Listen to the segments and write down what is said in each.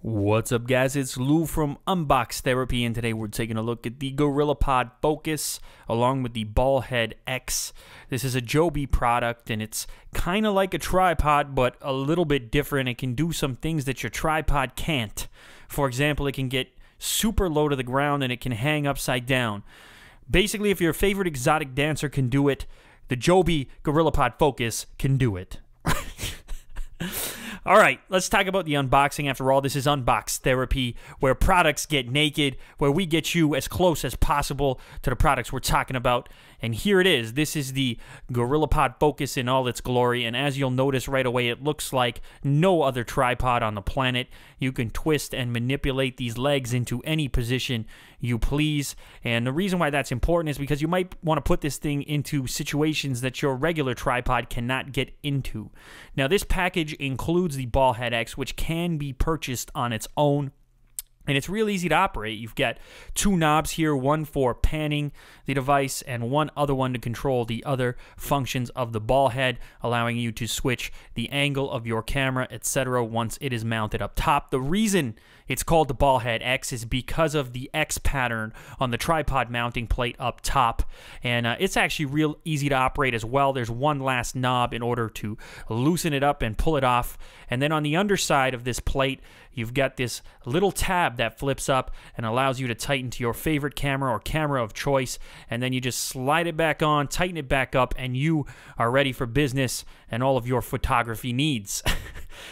What's up, guys? It's Lou from Unbox Therapy, and today we're taking a look at the Gorillapod Focus along with the Ballhead X. This is a Joby product, and it's kind of like a tripod, but a little bit different. It can do some things that your tripod can't. For example, it can get super low to the ground, and it can hang upside down. Basically, if your favorite exotic dancer can do it, the Joby Gorillapod Focus can do it. All right, let's talk about the unboxing. After all, this is Unbox Therapy, where products get naked, where we get you as close as possible to the products we're talking about. And here it is. This is the Gorillapod Focus in all its glory. And as you'll notice right away, it looks like no other tripod on the planet. You can twist and manipulate these legs into any position you please. And the reason why that's important is because you might want to put this thing into situations that your regular tripod cannot get into. Now, this package includes the Ballhead X, which can be purchased on its own. And it's real easy to operate. You've got two knobs here, one for panning the device and one other one to control the other functions of the ball head, allowing you to switch the angle of your camera, etc. once it is mounted up top. The reason it's called the Ballhead X is because of the X pattern on the tripod mounting plate up top. And it's actually real easy to operate as well. There's one last knob in order to loosen it up and pull it off. And then on the underside of this plate, you've got this little tab that flips up and allows you to tighten to your favorite camera or camera of choice, and then you just slide it back on, tighten it back up, and you are ready for business and all of your photography needs.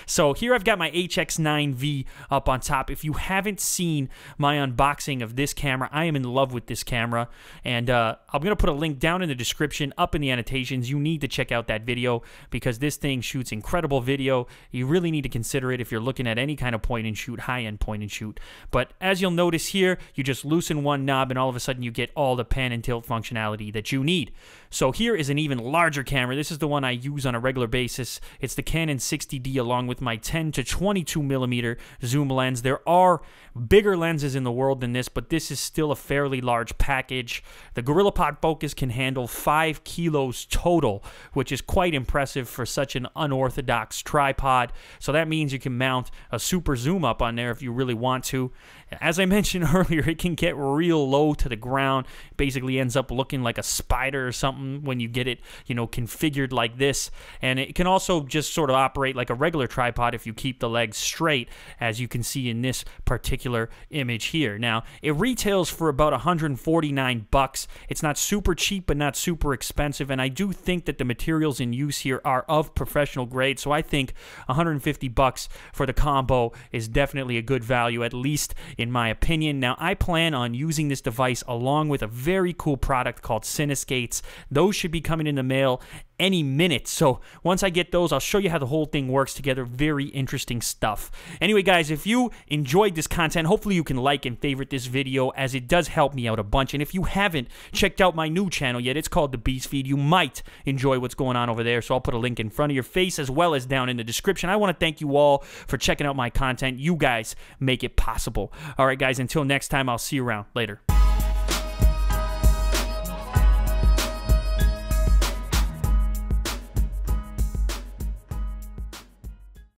So here I've got my HX9V up on top. If you haven't seen my unboxing of this camera, I am in love with this camera, and I'm going to put a link down in the description, up in the annotations. You need to check out that video because this thing shoots incredible video. You really need to consider it if you're looking at any kind of point and shoot, high-end point and shoot. But as you'll notice here, you just loosen one knob and all of a sudden you get all the pan and tilt functionality that you need. So here is an even larger camera. This is the one I use on a regular basis. It's the Canon 60D along with my 10 to 22 millimeter zoom lens. There are bigger lenses in the world than this, but this is still a fairly large package. The Gorillapod Focus can handle 5 kilos total, which is quite impressive for such an unorthodox tripod. So that means you can mount a super zoom up on there if you really want to. As I mentioned earlier, it can get real low to the ground. Basically ends up looking like a spider or something when you get it, configured like this. And it can also just sort of operate like a regular tripod if you keep the legs straight, as you can see in this particular image here. Now, it retails for about $149. It's not super cheap, but not super expensive. And I do think that the materials in use here are of professional grade. So I think $150 for the combo is definitely a good value, at least in my opinion. Now, I plan on using this device along with a very cool product called Cineskates. Those should be coming in the mail any minute. So once I get those, I'll show you how the whole thing works together. Very interesting stuff. Anyway, guys, if you enjoyed this content, hopefully you can like and favorite this video, as it does help me out a bunch. And if you haven't checked out my new channel yet, it's called The Beast Feed. You might enjoy what's going on over there. So I'll put a link in front of your face as well as down in the description. I want to thank you all for checking out my content. You guys make it possible. All right, guys, until next time, I'll see you around. Later.